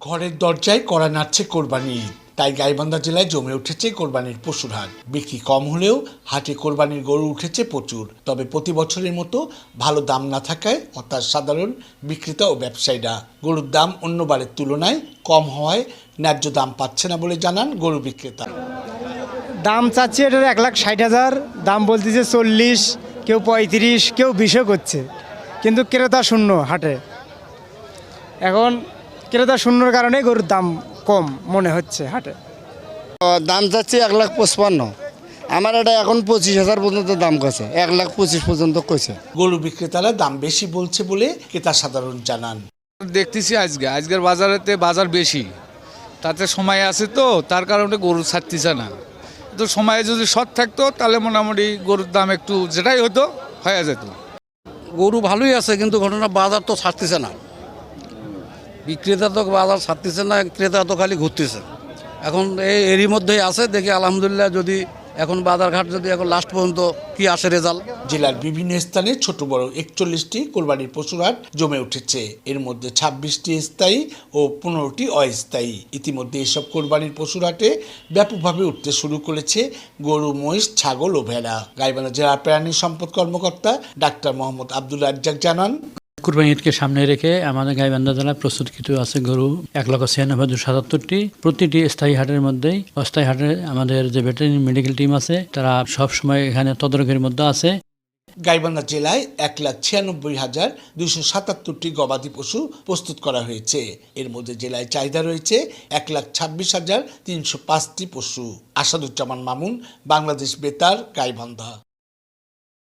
ঘরের দরজায় কড়া নাড়ছে কোরবানি ঈদ, তাই গাইবান্ধা জেলায় জমে উঠেছে কোরবানির পশুর হাট। বিক্রি কম হলেও হাটে কোরবানির গরু উঠেছে প্রচুর। তবে প্রতি বছরের মতো ভালো দাম না থাকায় হতাশ সাধারণ বিক্রেতা ও ব্যবসায়ীরা। গরুর দাম অন্যবারের তুলনায় কম হওয়ায় ন্যায্য দাম পাচ্ছে না বলে জানান গরু বিক্রেতা। দাম চাচ্ছে এটার 1,60,000, দাম বলতেছে 40, কেউ 35, কেউ 20 করছে, কিন্তু ক্রেতা শূন্য হাটে। এখন ক্রেতা শূন্যর কারণে গরুর দাম কম মনে হচ্ছে হাটে। দাম যাচ্ছে 1,55,000, আমার এটা এখন 25,000 পর্যন্ত দাম কইছে, 1,25,000 পর্যন্ত কইছে। গরু বিক্রেতারা দাম বেশি বলছে বলে ক্রেতা সাধারণ জানান। দেখতেছি আজকের বাজারেতে বাজার বেশি, তাতে সময় আছে তো তার কারণে গরু ছাড়তেছে না। তো সময়ে যদি শর্ট থাকতো তাহলে মোটামুটি গরুর দাম একটু যেটাই হতো হয়ে যেত। গরু ভালোই আছে, কিন্তু ঘটনা বাজার তো ছাড়তেছে না, বিক্রেতা তো বাজার ছাড়তেছে না, ক্রেতা তো খালি ঘুরতেছে। এখন এরই মধ্যেই আছে, দেখি আলহামদুলিল্লাহ যদি এখন বাজারঘাট যদি এখন লাস্ট পর্যন্ত কি আসে রেজাল্ট। জেলার বিভিন্ন স্থানে ছোট বড় 41টি কোরবানির পশুর হাট জমে উঠেছে। এর মধ্যে 26টি স্থায়ী ও 15টি অস্থায়ী। ইতিমধ্যে এসব কোরবানির পশুর হাটে ব্যাপকভাবে উঠতে শুরু করেছে গরু, মহিষ, ছাগল ও ভেড়া। গাইবান্ধা জেলার প্রাণী সম্পদ কর্মকর্তা ডাক্তার মোহাম্মদ আব্দুল রাজ্জাক জানান, কুরবানি ঈদকে সামনে রেখে আমাদের গাইবান্ধা জেলায় প্রস্তুতকৃত আছে গরু 1,96,277। প্রতিটি স্থায়ী হাটের মধ্যেই অস্থায়ী হাটে আমাদের যে ভেটেরিনারি মেডিকেল টিম আছে তারা সবসময় এখানে তদারকির মধ্যে আছে। গাইবান্ধা জেলায় 1,96,277টি গবাদি পশু প্রস্তুত করা হয়েছে। এর মধ্যে জেলায় চাহিদা রয়েছে 1,26,305টি পশু। আসাদুজ্জামান মামুন, বাংলাদেশ বেতার, গাইবান্ধা।